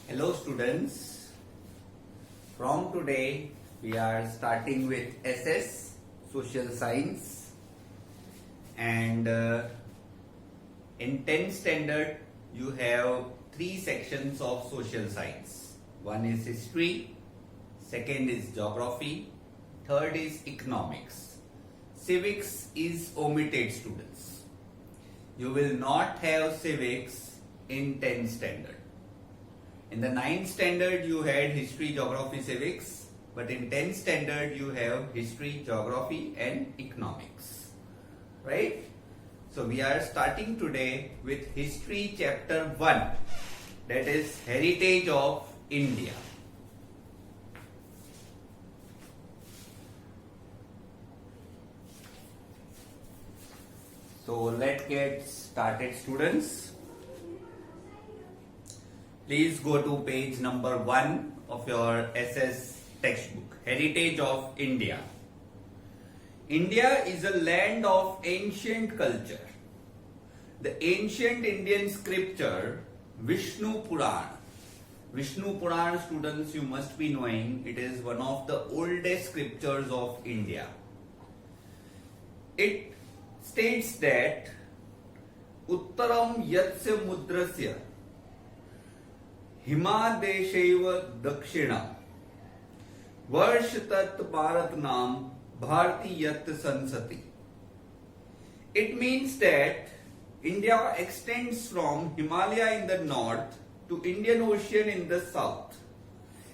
Hello students, from today we are starting with SS, Social Science, and in 10th standard you have 3 sections of Social Science. One is History, second is Geography, third is Economics. Civics is omitted students. You will not have Civics in 10th standard. In the 9th standard you had History, Geography, Civics, but in 10th standard you have History, Geography and Economics. Right? So we are starting today with History chapter 1, that is Heritage of India. So let's get started students. Please go to page number 1 of your SS textbook, Heritage of India. India is a land of ancient culture. The ancient Indian scripture, Vishnu Puran. Vishnu Puran, students, you must be knowing, it is one of the oldest scriptures of India. It states that Uttaram Yatsya Mudrasya Himadeshaiva Dakshina Varsh Tat Bharat Nam Bharti Yat Sansati. It means that India extends from Himalaya in the north to Indian Ocean in the south.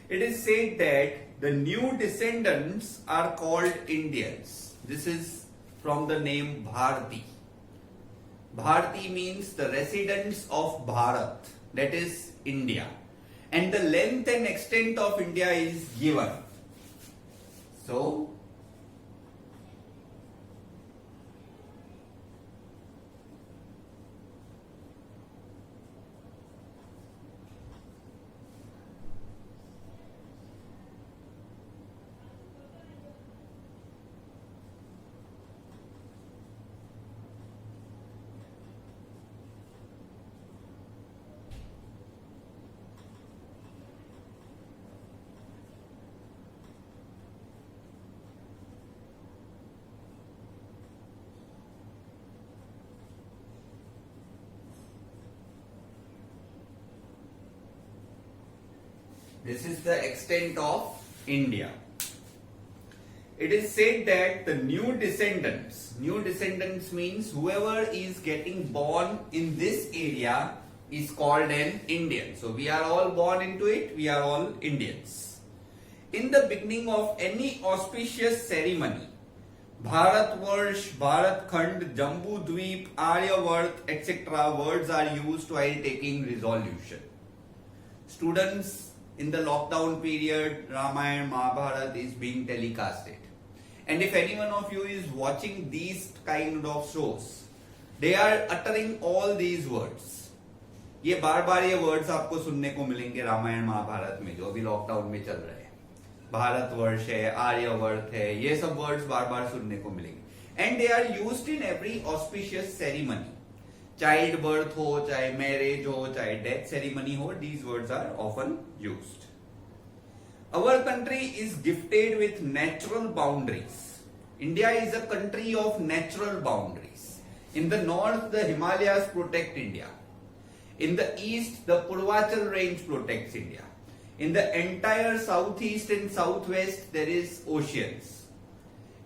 It is said that the new descendants are called Indians. This is from the name Bharti. Bharti means the residents of Bharat, that is India. And the length and extent of India is given. So, this is the extent of India. It is said that the new descendants means whoever is getting born in this area is called an Indian. So we are all born into it, we are all Indians. In the beginning of any auspicious ceremony, Bharatvarsh, Bharatkhand, Jambu Dweep, Aryavart, etc. words are used while taking resolution. Students, in the lockdown period, Ramayana, Mahabharata is being telecasted. And if any one of you is watching these kind of shows, they are uttering all these words. ये बार बार ये words आपको सुनने को मिलेंगे रामायण महाभारत में जो अभी lockdown में चल रहे हैं. भारतवर्ष है, आर्यवर्त है, ये सब वर्ड्स बार बार सुनने को मिलेंगे. And they are used in every auspicious ceremony. Child birth हो, चाहे मैरिज हो, चाहे डेथ सेरेमनी हो, these words are often used. Our country is gifted with natural boundaries. India is a country of natural boundaries. In the north, the Himalayas protect India. In the east, the Purvachal range protects India. In the entire southeast and southwest, there is oceans.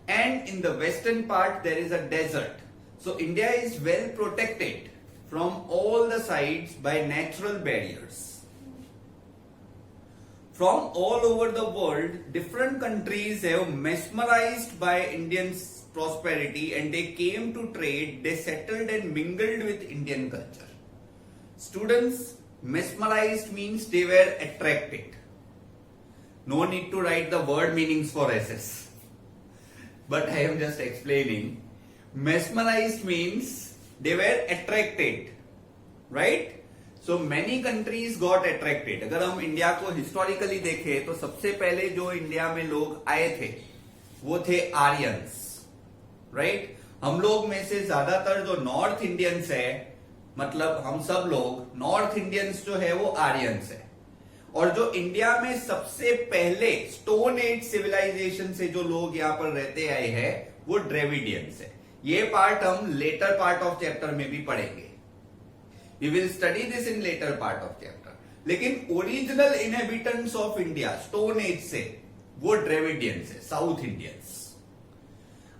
And in the western part, there is a desert. So India is well protected from all the sides by natural barriers. From all over the world, different countries have mesmerized by Indians' prosperity and they came to trade, they settled and mingled with Indian culture. Students, mesmerized means they were attracted. No need to write the word meanings for SS. But I am just explaining. Mesmerized means they were attracted, right? So many countries got attracted. अगर हम India को historically देखें तो सबसे पहले जो India में लोग आए थे वो थे आर्यंस, राइट? हम लोग में से ज्यादातर जो नॉर्थ इंडियंस है, मतलब हम सब लोग नॉर्थ इंडियंस जो है वो आर्यंस है. और जो इंडिया में सबसे पहले स्टोन एज सिविलाइजेशन से जो लोग यहाँ पर रहते आए हैं वो ड्रेविडियंस है। ये पार्ट हम लेटर पार्ट ऑफ चैप्टर में भी पढ़ेंगे। We will study this in later part of chapter. लेकिन original inhabitants of India stone age से वो ड्रेविडियंस है, साउथ इंडियंस।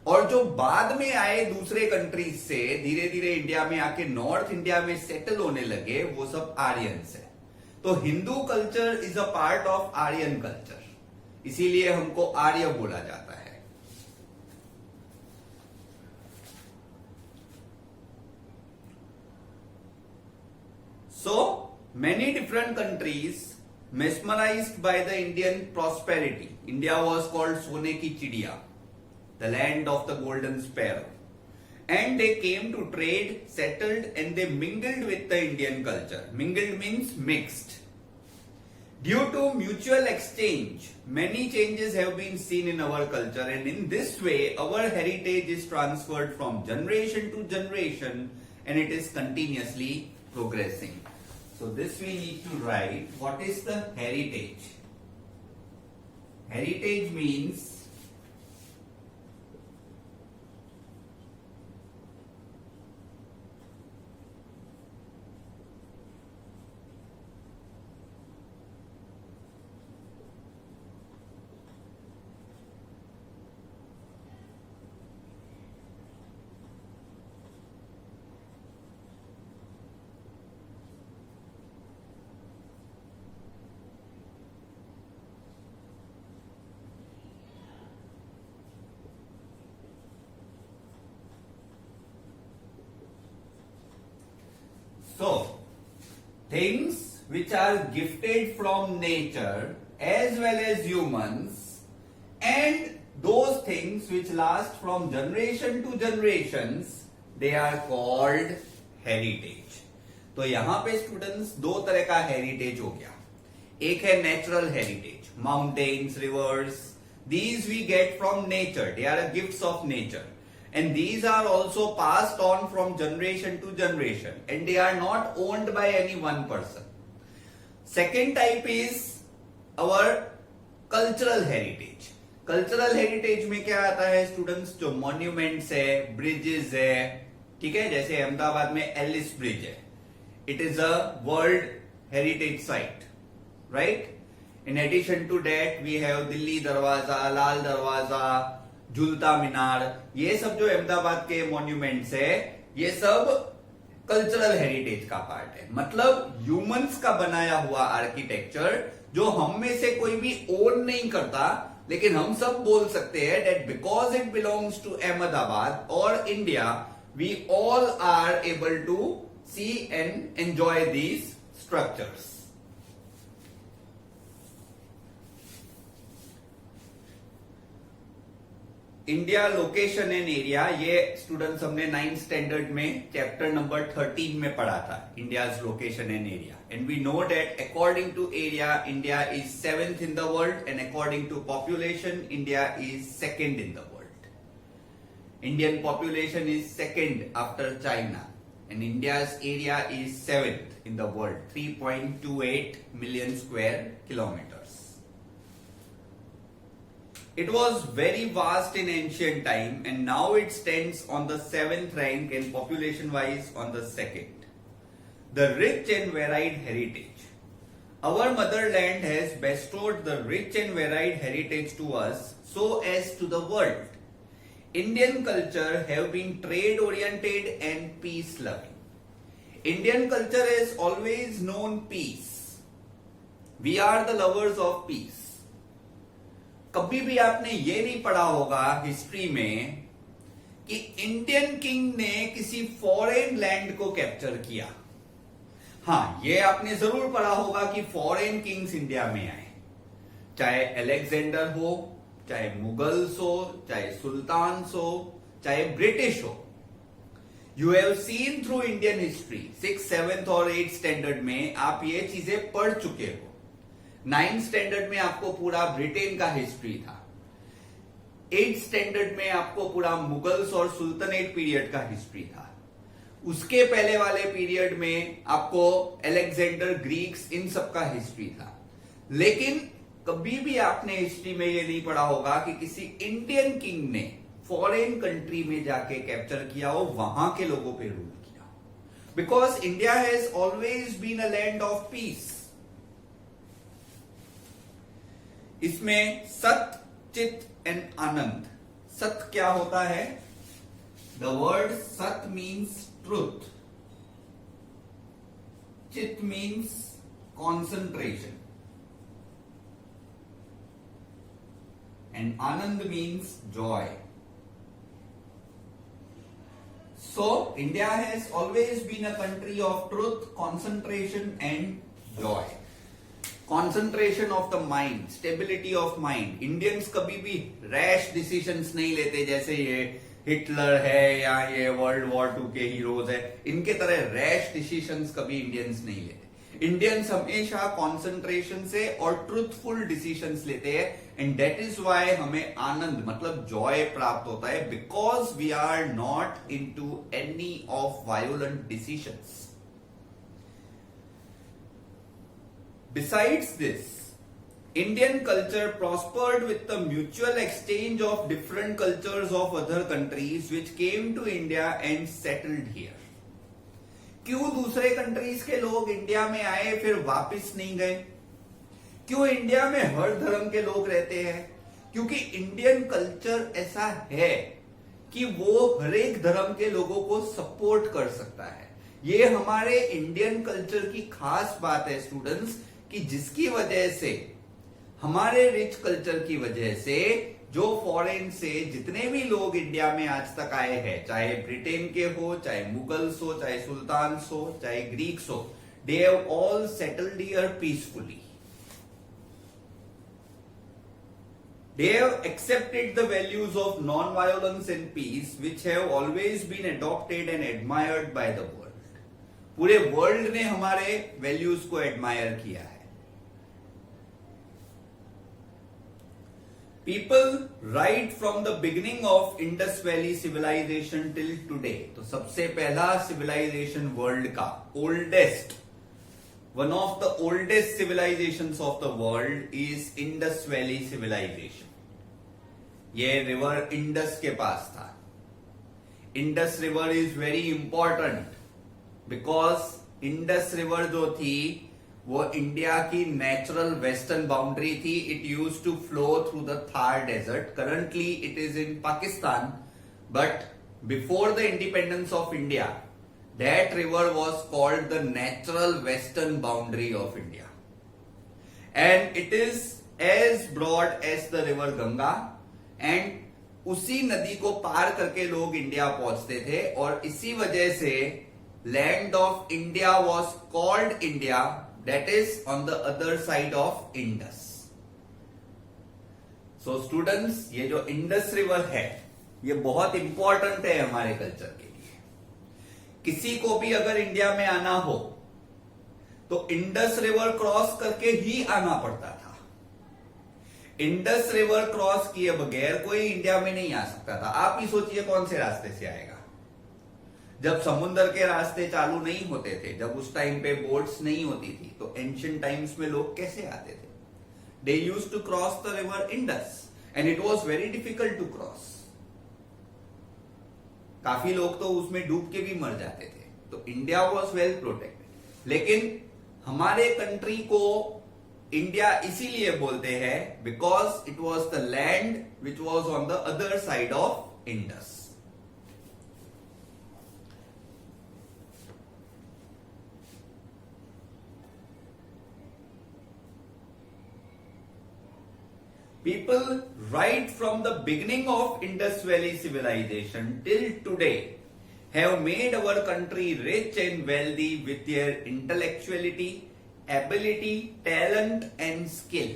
और जो बाद में आए दूसरे कंट्रीज से धीरे धीरे इंडिया में आके नॉर्थ इंडिया में सेटल होने लगे, वो सब आर्यंस है। तो Hindu culture is a part of Aryan culture, इसीलिए हमको आर्य बोला जाता है। So many different countries mesmerized by the Indian prosperity. India was called सोने की चिड़िया, the land of the golden sparrow. And they came to trade, settled, and they mingled with the Indian culture. Mingled means mixed. Due to mutual exchange, many changes have been seen in our culture, and in this way, our heritage is transferred from generation to generation, and it is continuously progressing. So this we need to write. What is the heritage? Heritage means so things which are gifted from nature as well as humans, and those things which last from generation to generations, they are called heritage. तो यहां पे students दो तरह का heritage हो गया। एक है natural heritage, mountains, reverse, these we get from nature, they are gifts of nature, and these are also passed on from generation to generation, and they are not owned by any one person. Second type is our cultural heritage. Cultural heritage में क्या आता है students? जो monuments है, bridges है, ठीक है, जैसे अहमदाबाद में एलिस ब्रिज है, it is a world heritage site, right? In addition to that, we have Delhi दरवाजा, लाल दरवाजा, झूलता मीनार, ये सब जो अहमदाबाद के मॉन्यूमेंट्स है, ये सब कल्चरल हेरिटेज का पार्ट है। मतलब ह्यूमंस का बनाया हुआ आर्किटेक्चर जो हम में से कोई भी ओन नहीं करता, लेकिन हम सब बोल सकते हैं that because it belongs to Ahmedabad or India, we all are able to see and enjoy these structures. India location and area, ये स्टूडेंट्स हमने 9th स्टैंडर्ड में चैप्टर नंबर 13 में पढ़ा था, India's location and area. And we know that according to area India is 7th in the world, and according to population India is 2nd in the world. Indian population is 2nd after China, and India's area is 7th in the world, 3.28 million square kilometers. It was very vast in ancient time, and now it stands on the 7th rank and population wise on the 2nd. The rich and varied heritage. Our motherland has bestowed the rich and varied heritage to us so as to the world. Indian culture have been trade oriented and peace loving. Indian culture has always known peace. We are the lovers of peace. कभी भी आपने ये नहीं पढ़ा होगा history में कि Indian king ने किसी फॉरेन लैंड को कैप्चर किया। हाँ, ये आपने जरूर पढ़ा होगा कि फॉरेन किंग्स इंडिया में आए, चाहे अलेक्जेंडर हो, चाहे मुगल्स हो, चाहे सुल्तान्स हो, चाहे ब्रिटिश हो। You have seen through Indian history, 6th, 7th और 8th स्टैंडर्ड में आप ये चीजें पढ़ चुके हो। 9th स्टैंडर्ड में आपको पूरा ब्रिटेन का हिस्ट्री था, 8th स्टैंडर्ड में आपको पूरा मुगल्स और सुल्तानेट पीरियड का हिस्ट्री था, उसके पहले वाले पीरियड में आपको अलेक्जेंडर, ग्रीक्स, इन सब का हिस्ट्री था। लेकिन कभी भी आपने हिस्ट्री में ये नहीं पढ़ा होगा कि किसी इंडियन किंग ने फॉरेन कंट्री में जाके कैप्चर किया हो, वहां के लोगों पे रूल किया हो। Because India has always been a land of peace. इसमें सत, चित एंड आनंद। सत क्या होता है? The word sat means truth, chit means concentration, and Anand means joy. So India has always been a country of truth, concentration and joy. Concentration of the mind, stability of mind. Indians कभी भी rash decisions नहीं लेते, जैसे ये Hitler है या ये world war 2 के हीरोज है, इनके तरह रैश डिसीजंस कभी इंडियंस नहीं लेते। इंडियंस हमेशा कॉन्सेंट्रेशन से और ट्रूथफुल डिसीजंस लेते हैं, एंड दैट इज वाई हमें आनंद मतलब जॉय प्राप्त होता है, because we are not into any of violent decisions. Besides this, Indian culture prospered with the mutual exchange of different cultures of other countries which came to India and settled here. क्यों दूसरे countries के लोग India में आए फिर वापस नहीं गए? क्यों इंडिया में हर धर्म के लोग रहते हैं? क्योंकि इंडियन कल्चर ऐसा है कि वो हर एक धर्म के लोगों को सपोर्ट कर सकता है। ये हमारे इंडियन कल्चर की खास बात है स्टूडेंट्स, कि जिसकी वजह से हमारे रिच कल्चर की वजह से जो फॉरेन से जितने भी लोग इंडिया में आज तक आए हैं, चाहे ब्रिटेन के हो, चाहे मुगल्स हो, चाहे सुल्तान्स हो, चाहे ग्रीक्स हो, they have all settled here peacefully. They have accepted the values of non-violence and peace, which have always been adopted and admired by the world. पूरे वर्ल्ड ने हमारे वैल्यूज को एडमायर किया है। People right from the beginning of Indus Valley civilization till today, तो सबसे पहला civilization world का oldest, one of the oldest civilizations of the world is Indus Valley civilization. ये रिवर इंडस के पास था। Indus river is very important because Indus river जो थी वो इंडिया की नेचुरल वेस्टर्न बाउंड्री थी। It use to flow through the Thar desert. Currently it is in Pakistan, but before the independence of India that river was called the natural western boundary of India, and it is as broad as the river Ganga, एंड उसी नदी को पार करके लोग India पहुंचते थे, और इसी वजह से land of India was called India, that is on the other side of Indus. So students, ये जो इंडस रिवर है ये बहुत इंपॉर्टेंट है हमारे कल्चर के लिए। किसी को भी अगर इंडिया में आना हो तो इंडस रिवर क्रॉस करके ही आना पड़ता था। इंडस रिवर क्रॉस किए बगैर कोई इंडिया में नहीं आ सकता था। आप ही सोचिए कौन से रास्ते से आएगा। जब समुद्र के रास्ते चालू नहीं होते थे, जब उस टाइम पे बोट्स नहीं होती थी, तो एंशिएंट टाइम्स में लोग कैसे आते थे? They used to cross the river Indus, and it was very difficult to cross. काफी लोग तो उसमें डूब के भी मर जाते थे। तो इंडिया वॉज वेल प्रोटेक्टेड। लेकिन हमारे कंट्री को इंडिया इसीलिए बोलते हैं because it was the land which was on the other side of Indus. People right from the beginning of Indus Valley civilization till today have made our country rich and wealthy with their intellectuality, ability, talent and skill.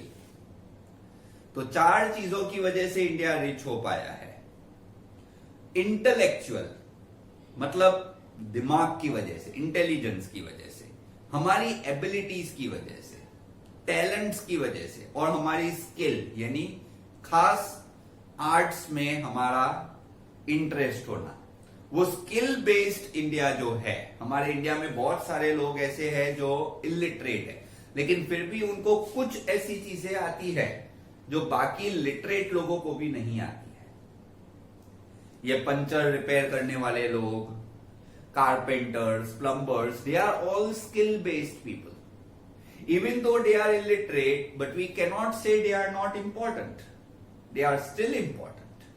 तो 4 चीजों की वजह से India rich हो पाया है। Intellectual मतलब दिमाग की वजह से, इंटेलिजेंस की वजह से, हमारी एबिलिटीज की वजह से, टैलेंट्स की वजह से, और हमारी स्किल यानी खास आर्ट्स में हमारा इंटरेस्ट होना। वो स्किल बेस्ड इंडिया जो है, हमारे इंडिया में बहुत सारे लोग ऐसे हैं जो इलिटरेट है। लेकिन फिर भी उनको कुछ ऐसी चीजें आती है जो बाकी लिटरेट लोगों को भी नहीं आती है। ये पंचर रिपेयर करने वाले लोग, carpenters, plumbers, they are all skill based people. Even though they are illiterate, but we cannot say they are not important. They are still important.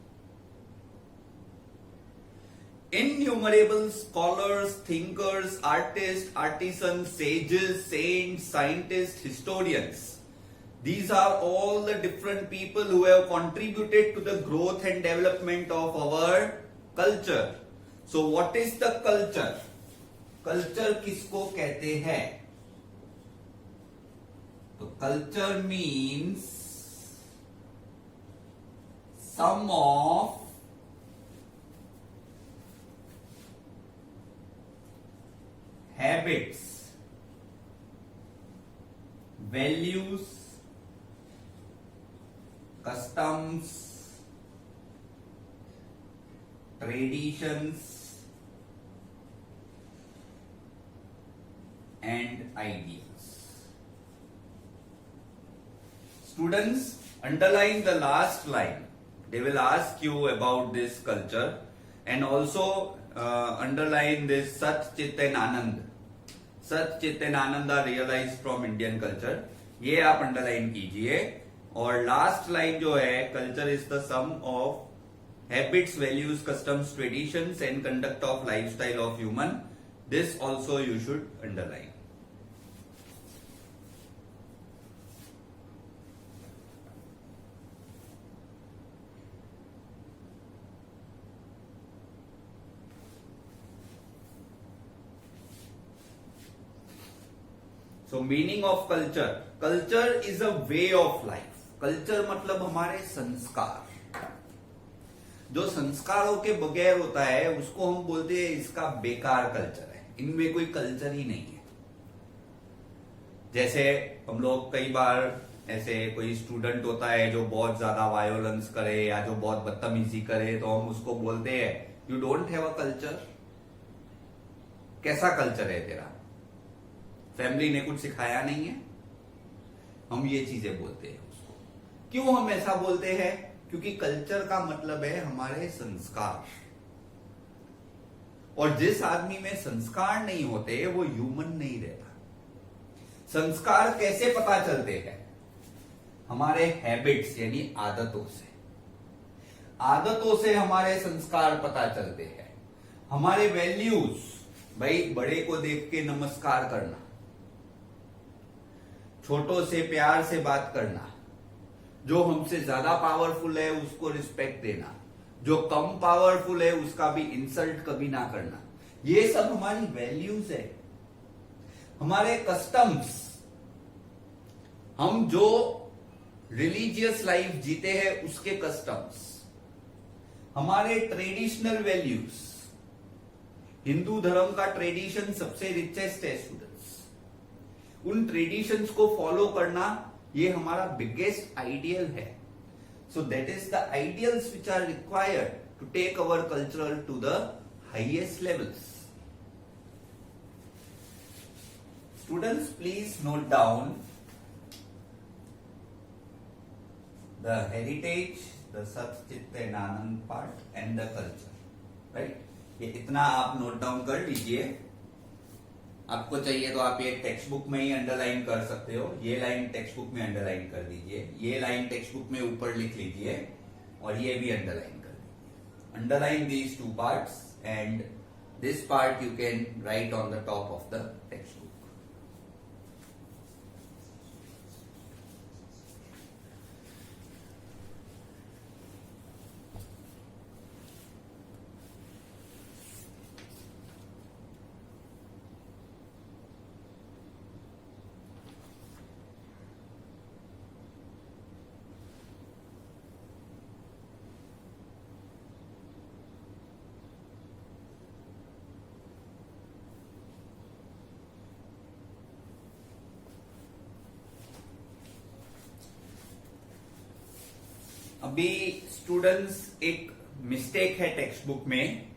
Innumerable scholars, thinkers, artists, artisans, sages, saints, scientists, historians. These are all the different people who have contributed to the growth and development of our culture. So what is the culture? Culture किसको कहते हैं? So culture means sum of habits, values, customs, traditions and ideas. Students, underline the last line. They will ask you about this culture, and also underline this Sat Chit and Anand. Sat Chit and Anand are realized from Indian culture. ये आप underline कीजिए। और last line जो है, culture is the sum of habits, values, customs, traditions and conduct of lifestyle of human. This also you should underline. So meaning of culture. Culture is a way of life. Culture मतलब हमारे संस्कार। जो संस्कारों के बगैर होता है उसको हम बोलते हैं इसका बेकार कल्चर है, इनमें कोई कल्चर ही नहीं है। जैसे हम लोग कई बार ऐसे कोई स्टूडेंट होता है जो बहुत ज्यादा वायोलेंस करे या जो बहुत बदतमीजी करे, तो हम उसको बोलते हैं you don't have a culture. कैसा कल्चर है तेरा? फैमिली ने कुछ सिखाया नहीं है। हम ये चीजें बोलते हैं उसको। क्यों हम ऐसा बोलते हैं? क्योंकि कल्चर का मतलब है हमारे संस्कार, और जिस आदमी में संस्कार नहीं होते वो ह्यूमन नहीं रहता। संस्कार कैसे पता चलते हैं? हमारे हैबिट्स यानी आदतों से। आदतों से हमारे संस्कार पता चलते हैं। हमारे वैल्यूज, भाई बड़े को देख के नमस्कार करना, छोटों से प्यार से बात करना, जो हमसे ज्यादा पावरफुल है उसको रिस्पेक्ट देना, जो कम पावरफुल है उसका भी इंसल्ट कभी ना करना, ये सब हमारी वैल्यूज है। हमारे कस्टम्स, हम जो रिलीजियस लाइफ जीते हैं उसके कस्टम्स, हमारे ट्रेडिशनल वैल्यूज। हिंदू धर्म का ट्रेडिशन सबसे रिचेस्ट है स्टूडेंट्स। उन ट्रेडिशंस को फॉलो करना ये हमारा बिगेस्ट आइडियल है। So that is the ideals which are required to take our cultural to the highest levels. Students, please note down the heritage, the sat chitt and Anand part and the culture. Right, ये इतना आप note down कर लीजिए। आपको चाहिए तो आप ये टेक्स्ट बुक में ही अंडरलाइन कर सकते हो। ये लाइन टेक्स्ट बुक में अंडरलाइन कर दीजिए, ये लाइन टेक्स्ट बुक में ऊपर लिख लीजिए, और ये भी अंडरलाइन कर दीजिए। Underline these two parts and this part you can write on the top of the text book. अभी स्टूडेंट्स एक मिस्टेक है टेक्स्ट बुक में,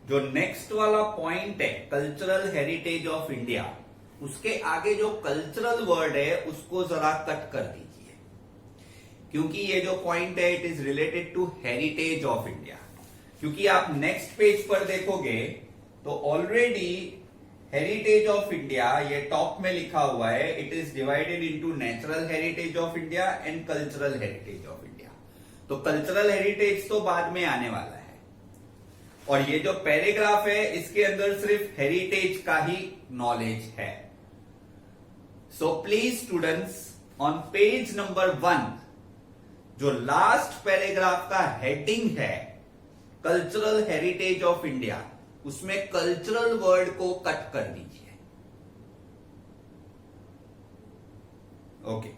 जो नेक्स्ट वाला पॉइंट है कल्चरल हेरिटेज ऑफ इंडिया, उसके आगे जो कल्चरल वर्ड है उसको जरा कट कर दीजिए, क्योंकि ये जो पॉइंट है it is related to heritage of India. क्योंकि आप नेक्स्ट पेज पर देखोगे तो ऑलरेडी हेरिटेज ऑफ इंडिया ये टॉप में लिखा हुआ है, it is divided into natural heritage of India and cultural heritage of India. तो कल्चरल हेरिटेज तो बाद में आने वाला है, और ये जो पैराग्राफ है इसके अंदर सिर्फ हेरिटेज का ही नॉलेज है। So please students, on page number 1 जो लास्ट पैराग्राफ का हेडिंग है कल्चरल हेरिटेज ऑफ इंडिया, उसमें कल्चरल वर्ड को कट कर दीजिए। Okay,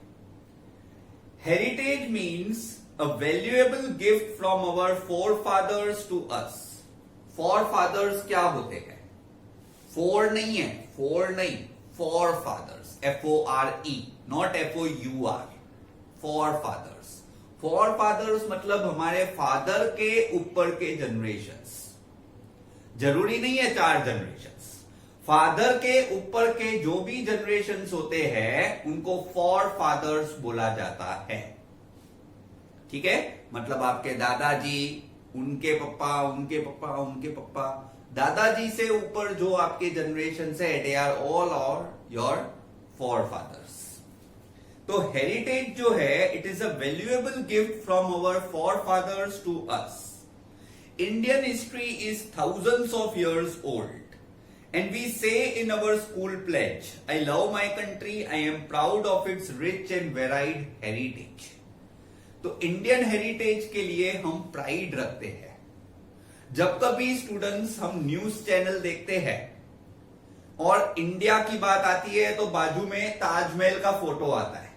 heritage means a valuable gift from our forefathers to us. Forefathers क्या होते हैं? फोर नहीं है, फोर नहीं, forefathers, FORE, not FOUR, forefathers. Forefathers मतलब हमारे फादर के ऊपर के जनरेशंस, जरूरी नहीं है 4 जनरेशंस, फादर के ऊपर के जो भी जनरेशंस होते हैं उनको फोरफादर्स बोला जाता है। ठीक है, मतलब आपके दादाजी, उनके पप्पा, उनके पप्पा, उनके पप्पा, दादाजी से ऊपर जो आपके जनरेशन है, they are all our your forefathers. तो हेरिटेज जो है it is a valuable gift from our forefathers to us. Indian history is thousands of years old, and we say in our school pledge, I love my country, I am proud of its rich and varied heritage. तो Indian heritage के लिए हम pride रखते हैं। जब कभी students हम news channel देखते हैं और इंडिया की बात आती है तो बाजू में ताजमहल का फोटो आता है।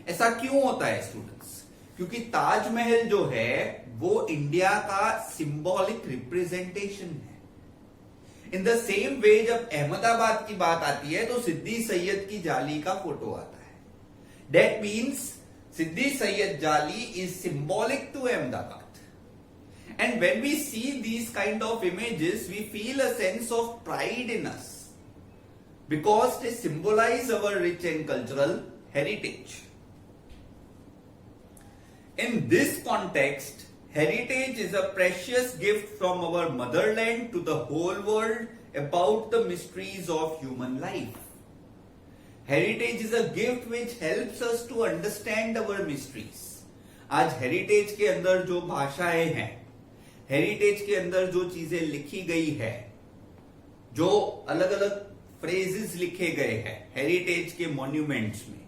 ऐसा क्यों होता है स्टूडेंट्स? क्योंकि ताजमहल जो है वो इंडिया का सिंबॉलिक रिप्रेजेंटेशन है। इन द सेम वे जब अहमदाबाद की बात आती है तो सिद्दी सैयद की जाली का फोटो आता है। That means Siddi Saiyyed Jali is symbolic to Ahmedabad. And when we see these kind of images we feel a sense of pride in us because they symbolise our rich and cultural heritage. In this context, heritage is a precious gift from our motherland to the whole world about the mysteries of human life. Heritage is a gift which helps us to understand our mysteries. आज heritage के अंदर जो भाषाएं हैं, heritage के अंदर जो चीजें लिखी गई है, जो अलग अलग फ्रेजेस लिखे गए हैं हेरिटेज के मॉन्यूमेंट्स में,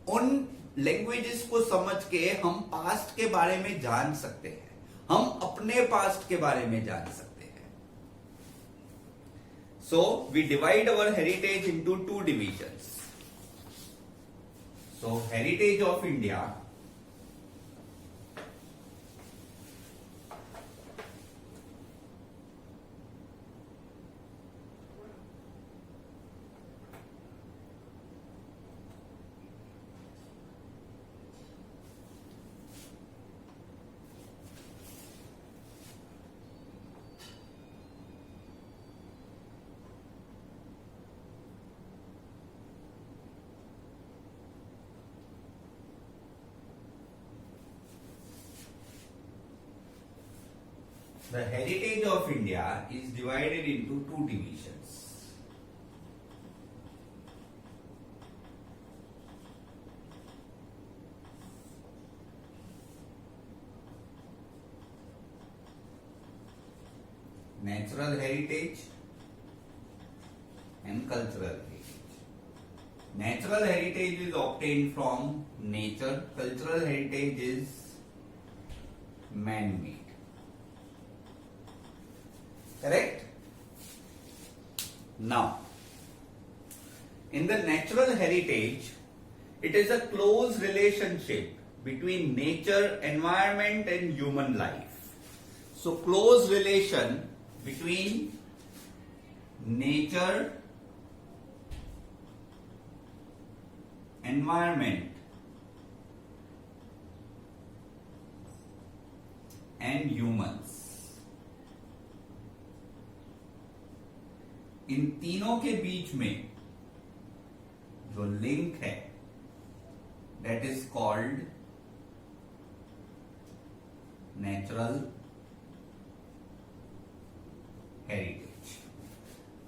उन लैंग्वेजेस को समझ के हम पास्ट के बारे में जान सकते हैं, हम अपने पास्ट के बारे में जान सकते हैं। So we divide our heritage into 2 divisions. So heritage of India, the heritage of India is divided into 2 divisions. Natural heritage and cultural heritage. Natural heritage is obtained from nature, cultural heritage is man-made. Correct? Now, in the natural heritage, it is a close relationship between nature, environment and human life. So, close relation between nature, environment and humans. इन तीनों के बीच में जो link है that is called natural heritage.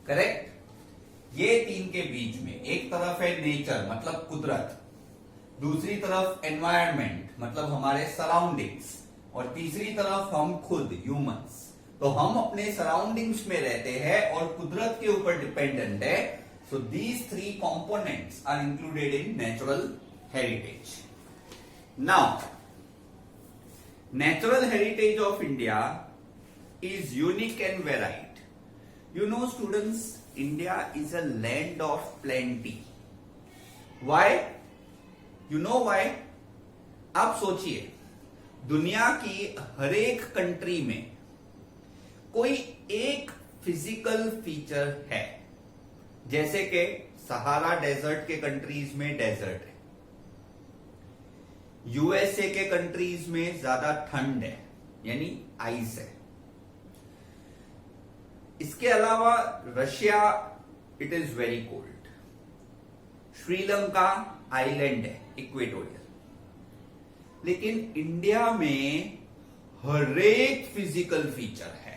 Correct. ये तीन के बीच में एक तरफ है नेचर मतलब कुदरत, दूसरी तरफ एनवायरनमेंट मतलब हमारे सराउंडिंग्स, और तीसरी तरफ हम खुद ह्यूमंस। तो हम अपने सराउंडिंग्स में रहते हैं और कुदरत के ऊपर डिपेंडेंट है। So these three components are included in natural heritage. Now natural heritage of India is unique and varied. You know students, India is a land of plenty. Why? You know why? आप सोचिए, दुनिया की हर एक country में कोई एक physical feature है, जैसे कि सहारा डेजर्ट के कंट्रीज में डेजर्ट है, यूएसए के कंट्रीज में ज्यादा ठंड है यानी आइस है, इसके अलावा Russia it is very cold, Sri Lanka island है इक्वेटोरियल, लेकिन इंडिया में हर एक फिजिकल फीचर है।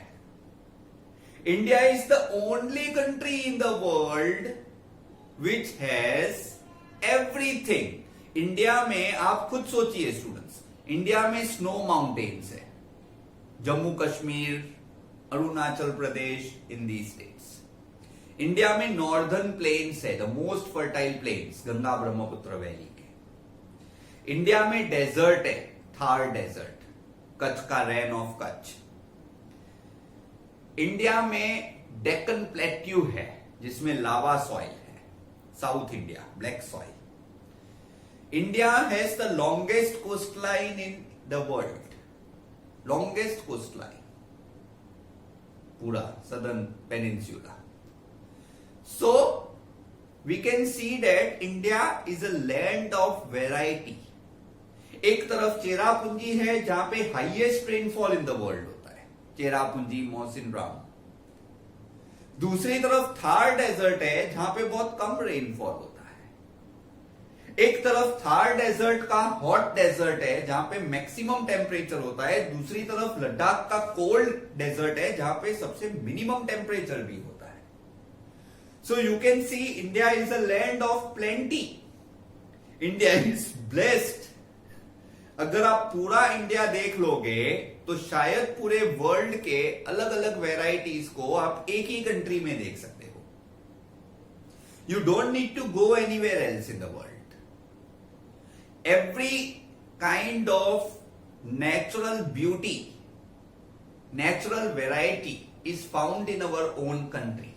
India is the only country in the world which has everything. India में आप खुद सोचिए स्टूडेंट्स, इंडिया में स्नो माउंटेन्स है, जम्मू कश्मीर, अरुणाचल प्रदेश, इन दी स्टेट्स। इंडिया में नॉर्दर्न प्लेन्स है, the most fertile planes Ganga Brahmaputra valley के। इंडिया में डेजर्ट है, थार डेजर्ट, कच्छ का रैन ऑफ कच्छ। इंडिया में डेक्कन प्लेट्यू है जिसमें लावा सॉइल है, south India black soil. India has the longest coastline in the world, longest coastline, पूरा southern peninsula. So we can see that India is a land of variety. एक तरफ चेरापूंजी है जहां पे highest rainfall in the world होता है, चेरापूंजी, मौसिन राम। दूसरी तरफ थार डेजर्ट है जहां पे बहुत कम रेनफॉल होता है। एक तरफ थार डेजर्ट का हॉट डेजर्ट है जहां पे मैक्सिमम टेम्परेचर होता है, दूसरी तरफ लद्दाख का कोल्ड डेजर्ट है जहां पे सबसे मिनिमम टेम्परेचर भी होता है। So you can see India is a land of plenty, India is blessed. अगर आप पूरा इंडिया देख लोगे तो शायद पूरे वर्ल्ड के अलग अलग वेराइटीज को आप एक ही कंट्री में देख सकते हो। You don't need to go anywhere else in the world. Every kind of natural beauty, natural variety is found in our own country.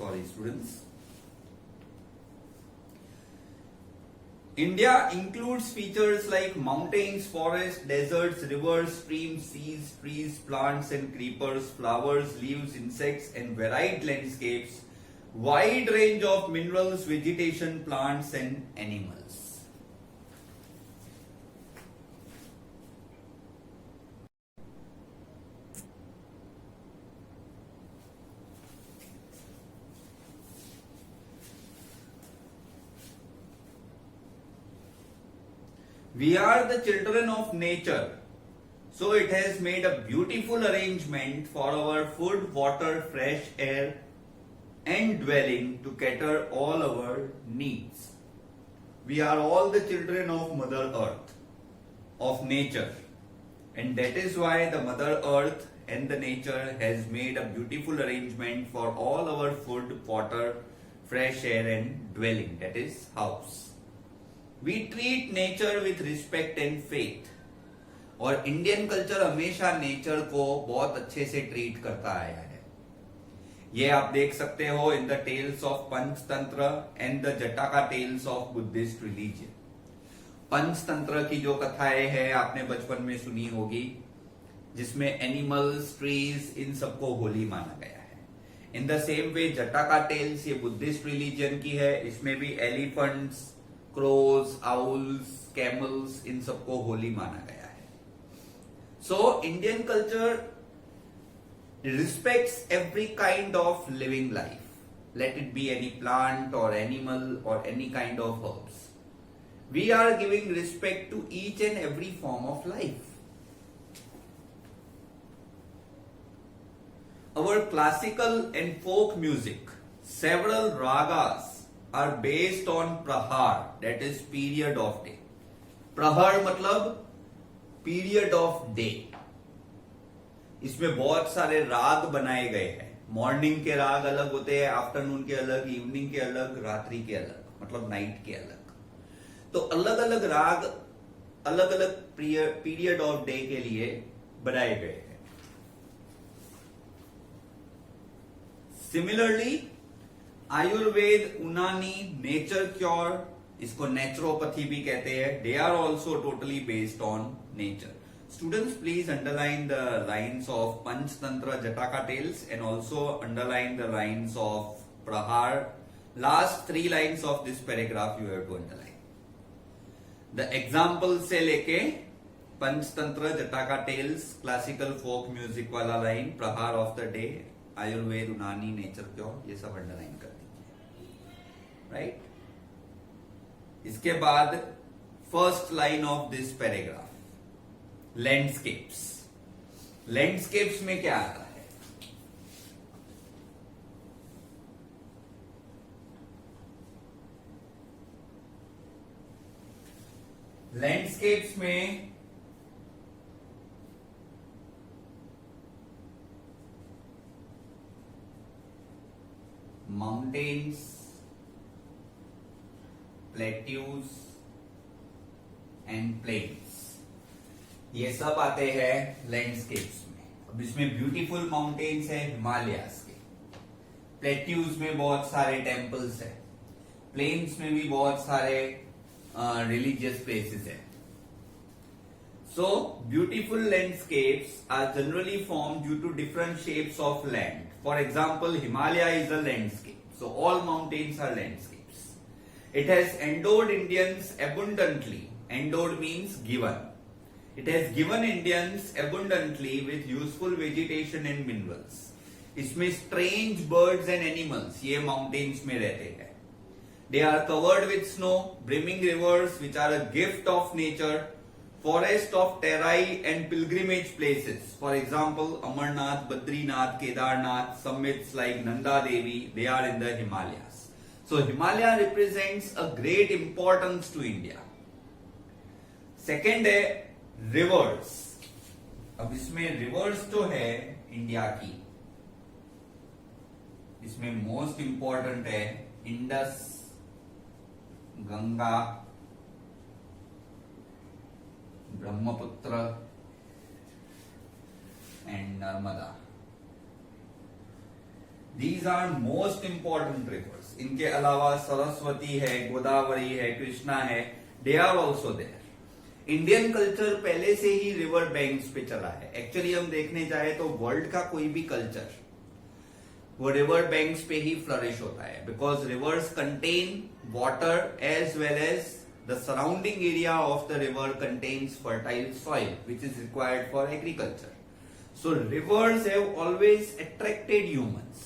Sorry students. India includes features like mountains, forests, deserts, rivers, streams, seas, trees, plants and creepers, flowers, leaves, insects and varied landscapes, wide range of minerals, vegetation, plants and animals. We are the children of nature, so it has made a beautiful arrangement for our food, water, fresh air and dwelling to cater all our needs. We are all the children of Mother Earth, of nature, and that is why the Mother Earth and the nature has made a beautiful arrangement for all our food, water, fresh air and dwelling, that is house. We treat nature with respect and faith. और Indian culture हमेशा nature को बहुत अच्छे से treat करता आया है। ये आप देख सकते हो in the tales of Panchatantra and the Jataka tales of Buddhist religion. Panchatantra की जो कथाएं हैं आपने बचपन में सुनी होगी, जिसमें एनिमल्स, ट्रीज, इन सबको होली माना गया है। In the same way Jataka tales ये बुद्धिस्ट रिलीजन की है, इसमें भी एलिफेंट्स, क्रोज, आउल्स, कैमल्स, इन सबको होली माना गया है। So Indian culture respects every kind of living life. Let it be any plant or animal or any kind of herbs. We are giving respect to each and every form of life. Our classical and folk music, several ragas are based on prahar, that is period of day. Prahar मतलब period of day. इसमें बहुत सारे राग बनाए गए हैं. Morning के राग अलग होते हैं, आफ्टरनून के अलग, इवनिंग के अलग, रात्रि के अलग, मतलब नाइट के अलग. तो अलग अलग राग अलग अलग पीरियड ऑफ डे के लिए बनाए गए हैं. Similarly Ayurveda, Unani, nature cure, इसको नेचुरोपैथी भी कहते हैं, they are also totally based on nature. Students, please underline the lines of Panchtantra Jataka Tales and also underline the lines of Prahar. Last 3 lines of this paragraph you have to underline. The example से लेके Panchtantra Jataka Tales, classical folk music वाला line, Prahar of the day, Ayurveda, Unani, nature cure, ये सब underline कर दीजिए. Right? इसके बाद first line of this paragraph, landscapes. Landscapes में क्या आता है? लैंडस्केप्स में माउंटेन्स, प्लेट्यूज एंड प्लेन्स, ये सब आते हैं लैंडस्केप्स में. अब इसमें ब्यूटीफुल माउंटेन्स है हिमालयास के, प्लेट्यूज में बहुत सारे टेम्पल्स है, प्लेन्स में भी बहुत सारे रिलीजियस प्लेसेस है. So, beautiful landscapes are generally formed due to different shapes of land. For example, Himalaya is a landscape. So, all mountains are landscapes. It has endowed Indians abundantly. Endowed means given. It has given Indians abundantly with useful vegetation and minerals. इसमें strange birds and animals ये mountains में रहते हैं. They are covered with snow, brimming rivers which are a gift of nature. Forest of terrai and pilgrimage places. For example, Amarnath, Badrinath, Kedarnath, summits like Nanda Devi, they are in the Himalayas. So Himalaya represents a great importance to India. Second है rivers. अब इसमें rivers तो है India की, इसमें most important है Indus, Ganga, Brahmaputra and Narmada. These are most important rivers. इनके अलावा सरस्वती है, गोदावरी है, कृष्णा है, they are also there. Indian culture पहले से ही रिवर बैंक्स पे चला है. एक्चुअली हम देखने जाए तो वर्ल्ड का कोई भी कल्चर वो रिवर बैंक्स पे ही फ्लरिश होता है, because rivers contain water as well as the surrounding area of the river contains fertile soil which is required for agriculture. So rivers have always attracted humans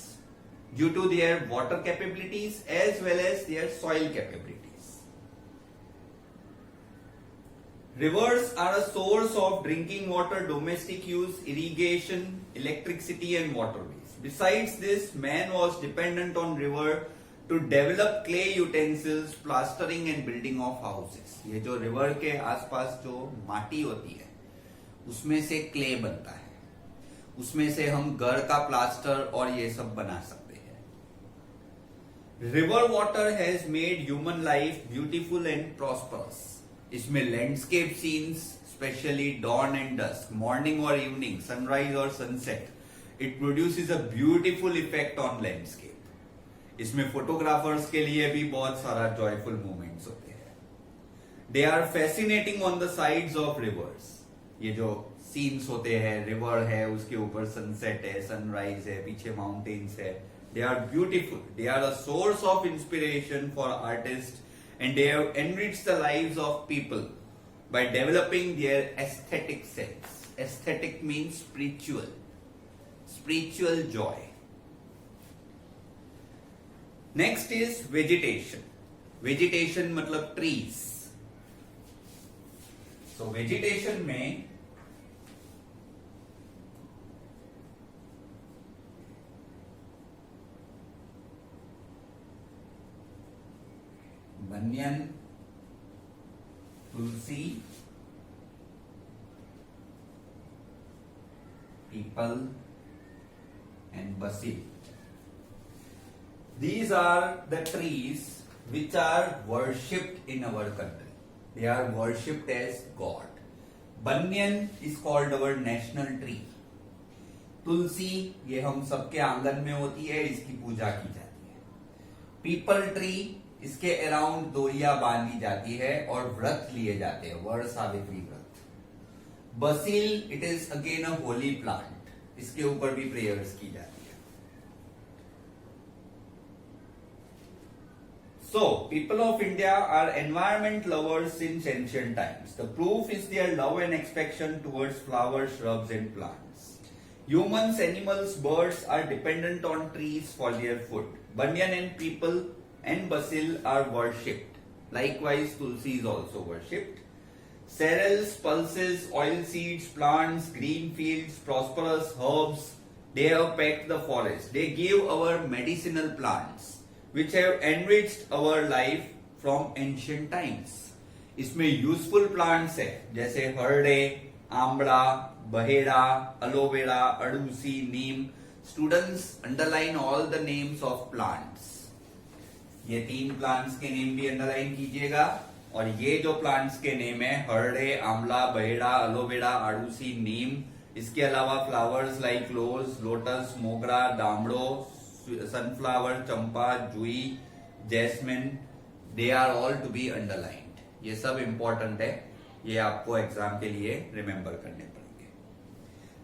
due to their water capabilities as well as their soil capabilities. Rivers are a source of drinking water, domestic use, irrigation, electricity and waterways. Besides this, man was dependent on river to develop clay utensils, plastering and building of houses. ये जो river के आसपास जो माटी होती है उसमें से क्ले बनता है, उसमें से हम घर का प्लास्टर और ये सब बना सकते हैं. River water has made human life beautiful and prosperous. इसमें landscape scenes, specially dawn and dusk, morning और इवनिंग, सनराइज और sunset, it produces a beautiful effect on landscape. इसमें फोटोग्राफर्स के लिए भी बहुत सारा जॉयफुल मोमेंट्स होते हैं. They are fascinating on the sides of rivers. ये जो सीन्स होते हैं, रिवर है, उसके ऊपर सनसेट है, सनराइज है, पीछे माउंटेन्स है, they are beautiful. They are a source of inspiration for artist and they have enriched the lives of people by developing their aesthetic sense. Aesthetic means spiritual. spiritual joy. Next is vegetation. Vegetation मतलब trees. So vegetation में बनियन, तुलसी, people and basil. These are the trees which are worshipped in our country. They are worshipped as God. Banyan is called our national tree. तुलसी ये हम सबके आंगन में होती है, इसकी पूजा की जाती है. पीपल ट्री इसके अराउंड डोरिया बांधी जाती है और व्रत लिए जाते हैं, वर सावित्री व्रत. Basil it is again a Holi plant, इसके ऊपर भी प्रेयर्स की जाती है. So, people of India are environment lovers since ancient times. The proof is their love and affection towards flowers, shrubs and plants. Humans, animals, birds are dependent on trees for their food. Banyan and people and basil are worshipped. Likewise, tulsi is also worshipped. Cereals, pulses, oil seeds, plants, green fields, prosperous herbs, they have packed the forest. They give our medicinal plants, which have enriched our life from ancient times. इसमें useful plants है जैसे हरडे, आंवला, बहेड़ा, aloe vera, अड़ूसी, neem. Students underline all the names of plants. ये 3 plants के name भी अंडरलाइन कीजिएगा. और ये जो प्लांट्स के नेम है हरडे, आंवला, बहेड़ा, एलोवेरा, अड़ूसी, नीम. इसके अलावा फ्लावर्स लाइक रोज, लोटस, मोगरा, दामड़ो, sunflower, चंपा, जुई, jasmine, they are all to be underlined. ये सब इंपॉर्टेंट है, ये आपको एग्जाम के लिए रिमेंबर करने पड़ेंगे.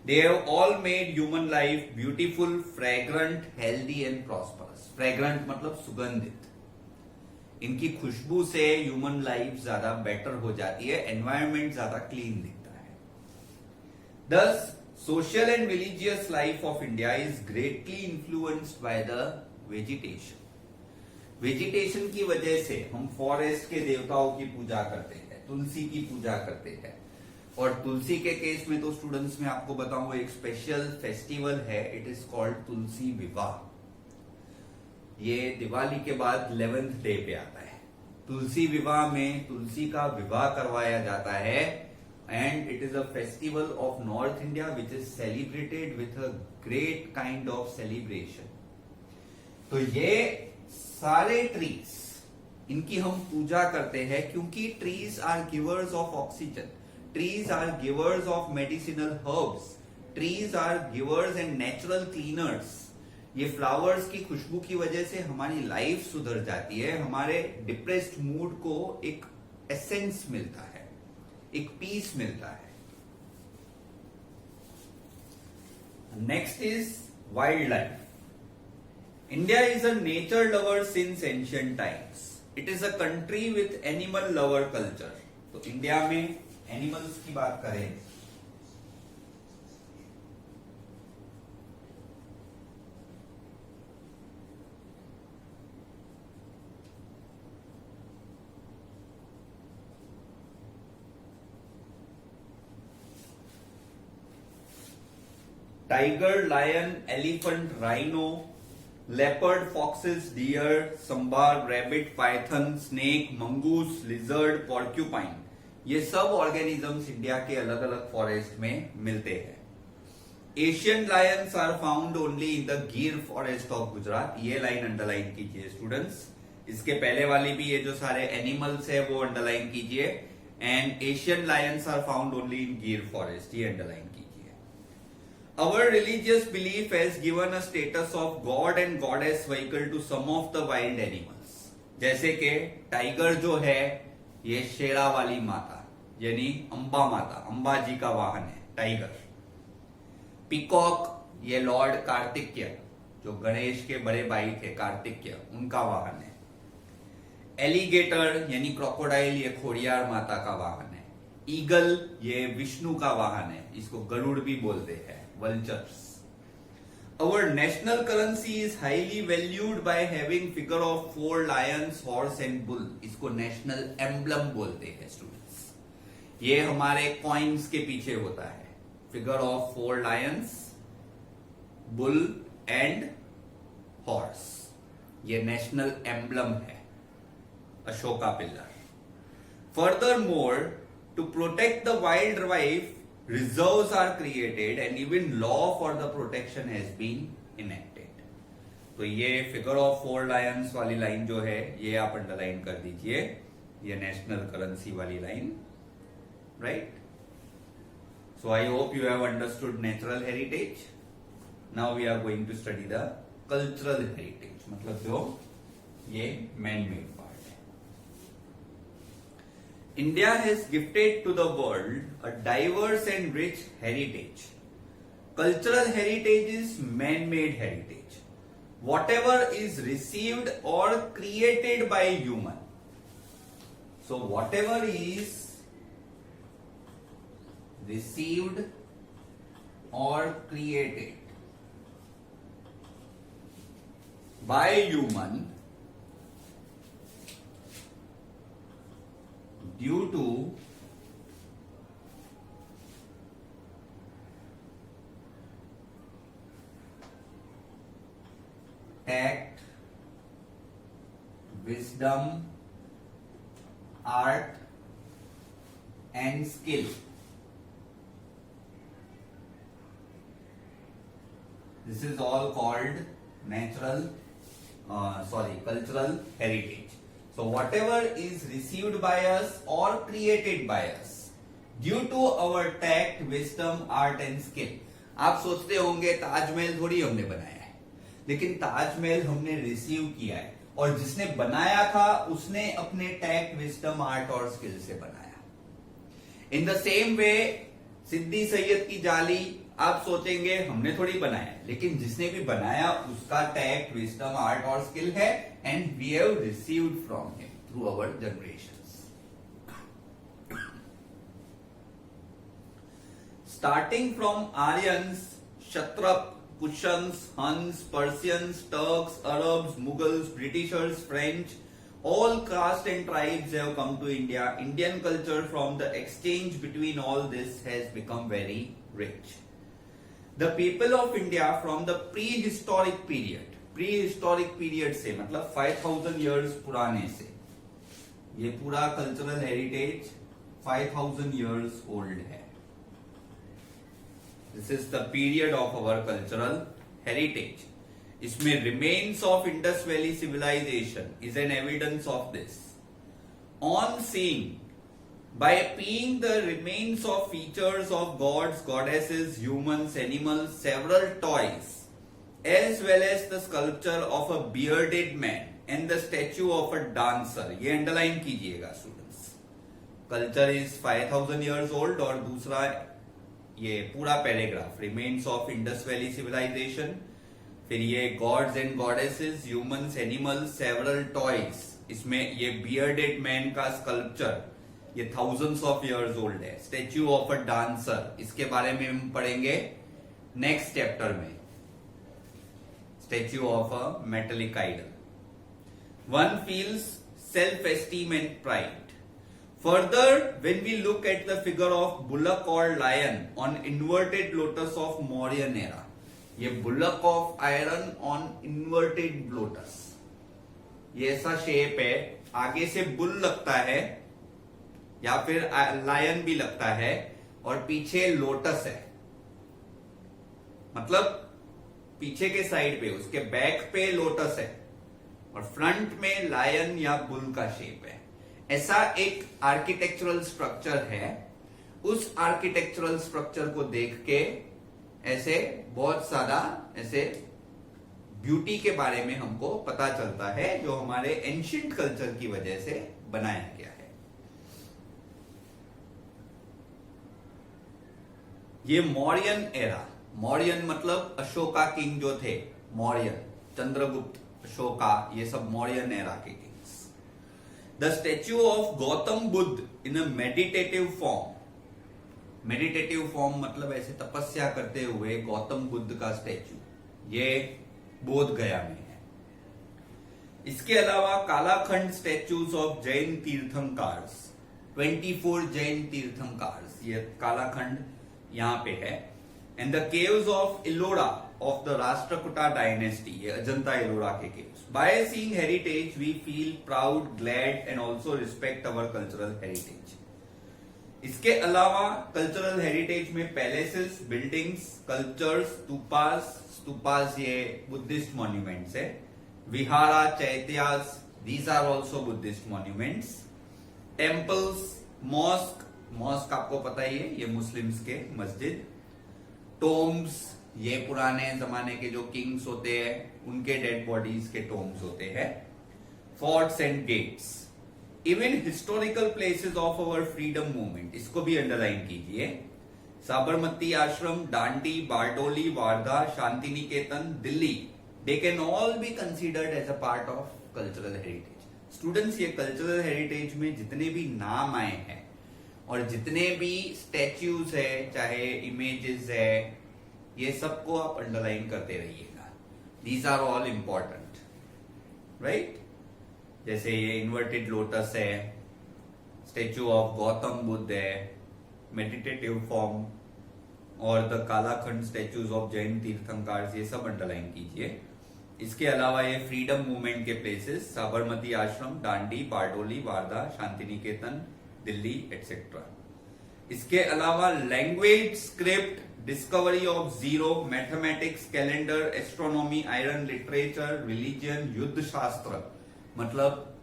They have all made human life beautiful, fragrant, healthy and prosperous. Fragrant मतलब सुगंधित. इनकी खुशबू से ह्यूमन लाइफ ज्यादा बेटर हो जाती है, एनवायरमेंट ज्यादा क्लीन दिखता है. Thus, social and religious life of India is greatly influenced by the vegetation. Vegetation की वजह से हम फॉरेस्ट के देवताओं की पूजा करते हैं, तुलसी की पूजा करते हैं. और तुलसी के केस में तो स्टूडेंट्स में आपको बताऊं एक स्पेशल फेस्टिवल है, इट इज कॉल्ड तुलसी विवाह. ये दिवाली के बाद 11th डे पे आता है. तुलसी विवाह में तुलसी का विवाह करवाया जाता है. And it is a festival of North India which is celebrated with a great kind of celebration. तो ये सारे ट्रीज इनकी हम पूजा करते हैं क्योंकि trees are givers of oxygen, trees are givers of medicinal herbs, trees are givers and natural cleaners. ये flowers की खुशबू की वजह से हमारी लाइफ सुधर जाती है, हमारे डिप्रेस्ड मूड को एक एसेंस मिलता है, एक पीस मिलता है. Next is wildlife. India is a nature lover since ancient times. It is a country with animal lover culture. तो इंडिया में एनिमल्स की बात करें tiger, lion, elephant, rhino, leopard, foxes, deer, sambar, rabbit, python, snake, mongoose, lizard, porcupine. ये सब organisms India के अलग अलग फॉरेस्ट में मिलते हैं. Asian lions are found only in the Gir forest of Gujarat. ये लाइन अंडरलाइन कीजिए स्टूडेंट्स. इसके पहले वाली भी ये जो सारे एनिमल्स है वो अंडरलाइन कीजिए. And Asian lions are found only in Gir forest, ये अंडरलाइन कीजिए. Our religious belief has given a status of god and goddess vehicle to some of the wild animals. जैसे कि टाइगर जो है ये शेरा वाली माता यानी अंबा माता, अंबा जी का वाहन है टाइगर. पीकॉक ये लॉर्ड कार्तिकेय जो गणेश के बड़े भाई थे कार्तिकेय, उनका वाहन है. एलिगेटर यानी क्रोकोडाइल ये खोड़ियार माता का वाहन है. ईगल ये विष्णु का वाहन है, इसको गरुड़ भी बोलते हैं, vultures. our national currency is highly valued by having figure of 4 lions, horse and bull. इसको नेशनल एम्बलम बोलते हैं स्टूडेंट्स. ये हमारे कॉइन्स के पीछे होता है. Figure of 4 Lions, bull and horse. ये नेशनल एम्बलम है, Ashoka pillar. Furthermore, to protect the wildlife, reserves are created and even law for the protection has been enacted. तो ये फिगर ऑफ 4 लायंस वाली लाइन जो है ये आप अंडरलाइन कर दीजिए. ये नेशनल करेंसी वाली line, right? So I hope you have understood natural heritage. Now we are going to study the cultural heritage, मतलब जो ये man made. India has gifted to the world a diverse and rich heritage. Cultural heritage is man-made heritage. Whatever is received or created by human. So whatever is received or created by human due to tact, wisdom, art and skill. This is all called cultural heritage. So whatever is received by us or created by us due to our tact, wisdom, art and skill. आप सोचते होंगे ताजमहल थोड़ी हमने बनाया है, लेकिन ताजमहल हमने receive किया है और जिसने बनाया था उसने अपने टैक्ट, विजडम, आर्ट और स्किल से बनाया. इन द सेम वे सिद्दी सैयद की जाली आप सोचेंगे हमने थोड़ी बनाया है, लेकिन जिसने भी बनाया उसका टैक्ट, विजडम, आर्ट और स्किल है and we have received from him through our generations. Starting from Aryans, Kshatrap, Kushans, Huns, Persians, Turks, Arabs, Mughals, Britishers, French, all castes and tribes have come to India. Indian culture from the exchange between all this has become very rich. The people of India from the prehistoric period से मतलब 5000 years पुराने से, ये पूरा cultural heritage 5000 years old है. This is the period of our cultural heritage. इसमें remains of Indus Valley civilization is an evidence of this. On seeing, by peeing the remains of features of gods, goddesses, humans, animals, several toys, as well as the sculpture of a bearded man and the statue of a dancer. ये underline कीजिएगा students. Culture is 5000 years old और दूसरा ये पूरा paragraph remains of Indus valley civilization, फिर ये gods and goddesses, humans, animals, several toys. इसमें ये बियर्डेड मैन का स्कल्पचर ये thousands of years old है. स्टेच्यू ऑफ अ डांसर, इसके बारे में हम पढ़ेंगे नेक्स्ट चैप्टर में. Statue of a metallic idol. One feels self-esteem and pride. Further, when we look at the figure of bullock or lion on inverted lotus of Mauryan era, ये bullock of iron on inverted lotus, ये ऐसा shape है, आगे से bull लगता है या फिर लायन भी लगता है और पीछे लोटस है. मतलब पीछे के साइड पे उसके बैक पे लोटस है और फ्रंट में लायन या बुल का शेप है. ऐसा एक आर्किटेक्चरल स्ट्रक्चर है. उस आर्किटेक्चरल स्ट्रक्चर को देख के ऐसे बहुत सारा ऐसे ब्यूटी के बारे में हमको पता चलता है जो हमारे एंशिएंट कल्चर की वजह से बनाया गया है. ये मौर्यन एरा, मौर्यन मतलब अशोका किंग जो थे, मौर्यन, चंद्रगुप्त, अशोका, ये सब मौर्यन एरा के Kings. The statue of Gautam Buddha in a meditative form. Meditative form मतलब ऐसे तपस्या करते हुए गौतम बुद्ध का स्टेच्यू. ये बोध गया में है। इसके अलावा कालाखंड स्टैच्यूज ऑफ जैन तीर्थंकर्स, 24 जैन तीर्थंकर्स, ये कालाखंड यहाँ पे है। And the caves of Ellora of the Rashtrakuta dynasty, ये अजंता इलोरा के caves. By seeing heritage we feel proud, glad and also respect our cultural heritage. इसके अलावा कल्चरल हेरिटेज में पैलेसेस, बिल्डिंग्स, कल्चर्स, स्तूपास ये बुद्धिस्ट मॉन्यूमेंट्स है। Vihara, chaityas, these are also Buddhist monuments. Temples, mosque आपको पता ही है, ये मुस्लिम्स के मस्जिद। टोम्स, ये पुराने जमाने के जो किंग्स होते हैं उनके डेड बॉडीज के टोम्स होते हैं। Forts and gates, even historical places of our freedom movement, इसको भी अंडरलाइन कीजिए। Sabarmati Ashram, Dandi, Bardoli, Wardha, Shanti Niketan, Delhi, they can all be considered as a part of cultural heritage. Students, ये कल्चरल हेरिटेज में जितने भी नाम आए हैं और जितने भी स्टैच्यूज है, चाहे इमेजेस है, ये सबको आप अंडरलाइन करते रहिएगा। These are all important, right. जैसे ये इन्वर्टेड लोटस है, स्टैच्यू ऑफ गौतम बुद्ध है, मेडिटेटिव फॉर्म, और द कालाखंड स्टैच्यूज ऑफ जैन तीर्थंकर्स, ये सब अंडरलाइन कीजिए। इसके अलावा ये फ्रीडम मूवमेंट के प्लेसेस, साबरमती आश्रम, डांडी, बारडोली, वारधा, शांति निकेतन, दिल्ली एटसेट्रा। इसके अलावा language, script, discovery of zero, mathematics, calendar, astronomy, iron, literature, religion, युद्ध शास्त्र मतलब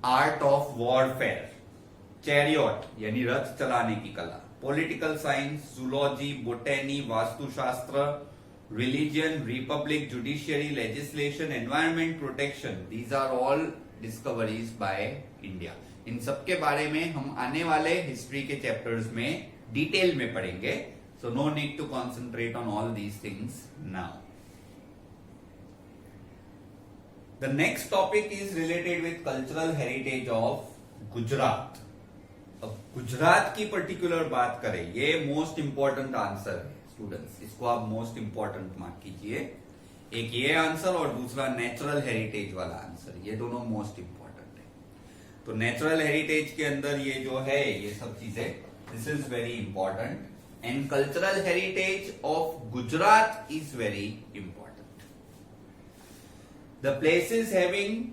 आर्ट ऑफ वॉरफेयर, चैरियट यानी रथ चलाने की कला, political science, zoology, botany, vastushastra, religion, republic, judiciary, legislation, environment protection, these are all discoveries by India. इन सब के बारे में हम आने वाले हिस्ट्री के चैप्टर्स में डिटेल में पढ़ेंगे, so no need to concentrate on all these things now. The next topic is related with cultural heritage of Gujarat. अब गुजरात की पर्टिकुलर बात करें, ये मोस्ट इंपॉर्टेंट आंसर है स्टूडेंट्स, इसको आप मोस्ट इंपॉर्टेंट मार्क कीजिए। एक ये आंसर और दूसरा नेचुरल हेरिटेज वाला आंसर, ये दोनों मोस्ट इंपॉर्टेंट है। तो नेचुरल हेरिटेज के अंदर ये जो है ये सब चीजें, this is very important, and cultural heritage of Gujarat is very important. The places having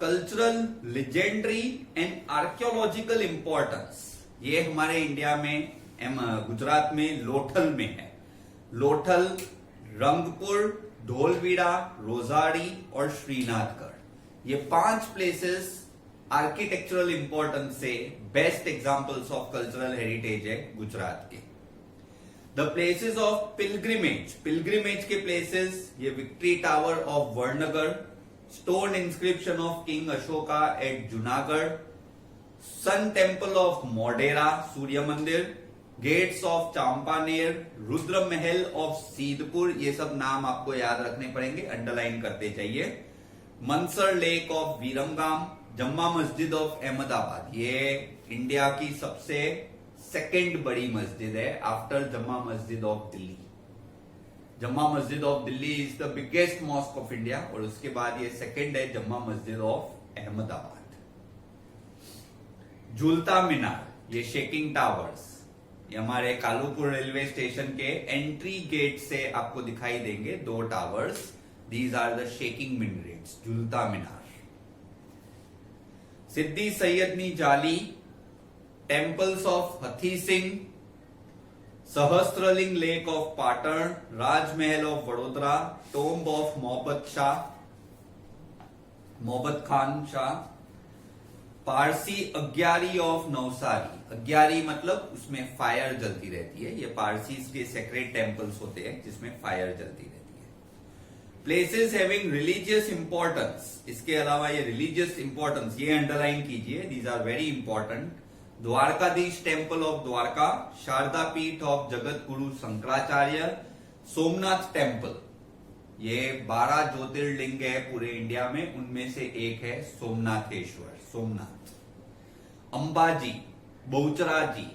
cultural, legendary and archaeological importance, ये हमारे इंडिया में गुजरात में लोथल में है। लोथल, रंगपुर, धोलवीरा, रोजाड़ी और श्रीनाथगढ़, ये 5 प्लेसेस आर्किटेक्चरल इंपॉर्टेंस से best examples of cultural heritage है गुजरात के। The places of pilgrimage, pilgrimage के प्लेसेस, ये victory tower of Vadnagar, stone inscription of king Ashoka at Junagadh, sun temple of Modhera, Surya Mandir, gates of Champaner, Rudra Mahal of सीधपुर, ये सब नाम आपको याद रखने पड़ेंगे, अंडरलाइन करते जाइए। मनसर लेक ऑफ वीरमगाम, जम्मा मस्जिद ऑफ अहमदाबाद, ये इंडिया की सबसे सेकंड बड़ी मस्जिद है आफ्टर जम्मा Masjid of Delhi. Jama Masjid of Delhi is the biggest mosque of India, और उसके बाद ये सेकंड है जम्मा मस्जिद ऑफ अहमदाबाद। झूलता मीनार, ये शेकिंग टावर्स, ये हमारे कालूपुर रेलवे स्टेशन के एंट्री गेट से आपको दिखाई देंगे 2 towers, these are the shaking minarets, झूलता मीनार। Siddi Saiyyedni Jali, temples of Hathee Singh, Sahastralinga lake of Patan, Rajmahal of Vadodara, tomb of Mohabbat Khan Shah, Parsi Agiary of Navsari, Agiary मतलब उसमें फायर जलती रहती है, ये पारसी के सेक्रेट टेम्पल्स होते हैं जिसमें फायर जलती रहती है। प्लेसेस हैविंग रिलीजियस इंपॉर्टेंस, इसके अलावा ये रिलीजियस इंपॉर्टेंस ये अंडरलाइन कीजिए, these are very important. Dwarkadhish temple of Dwarka, Sharda Peeth of Jagat Guru Shankaracharya, Somnath temple, ये 12 ज्योतिर्लिंग है पूरे इंडिया में, उनमें से एक है सोमनाथेश्वर, सोमनाथ। अंबाजी, बहुचराजी,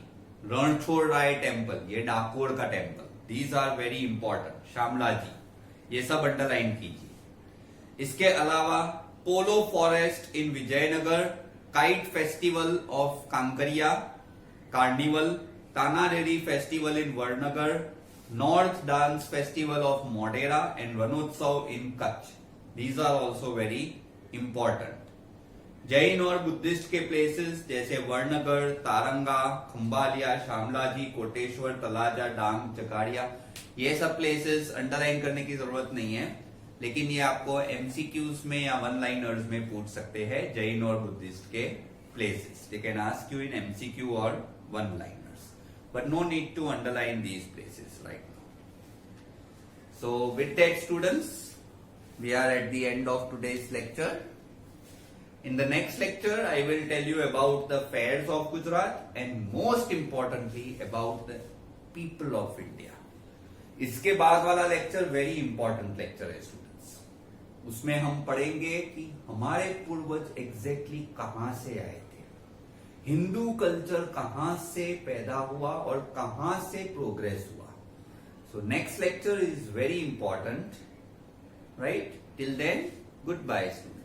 रणछोड़ राय टेम्पल, ये डाकोर का temple, these are very important. Shamla ji, ये सब अंडरलाइन कीजिए। इसके अलावा polo forest in Vijaynagar, kite festival of Kankaria, carnival, Tanariri festival in Vadnagar, north dance festival of Modhera and Rannotsav in Kutch. These are also very important. Jain और बुद्धिस्ट के प्लेसेस जैसे वरनगर, तारंगा, खंबालिया, शामलाजी, कोटेश्वर, तलाजा, डांग, जगाड़िया, ये सब प्लेसेस अंडरलाइन करने की जरूरत नहीं है, लेकिन ये आपको एमसीक्यूज में या वन लाइनर्स में पूछ सकते हैं। जैन और बुद्धिस्ट के places they can ask you in MCQ और one liners, but no need to underline these places right now. So with that students, we are at the end of today's lecture. In the next lecture, I will tell you about the fairs of Gujarat and most importantly about the people of India. इसके बाद वाला lecture very important lecture है students. उसमें हम पढ़ेंगे कि हमारे पूर्वज एग्जैक्टली कहां से आए थे, हिंदू कल्चर कहां से पैदा हुआ और कहां से प्रोग्रेस हुआ। So next lecture is very important, right? Till then, goodbye students.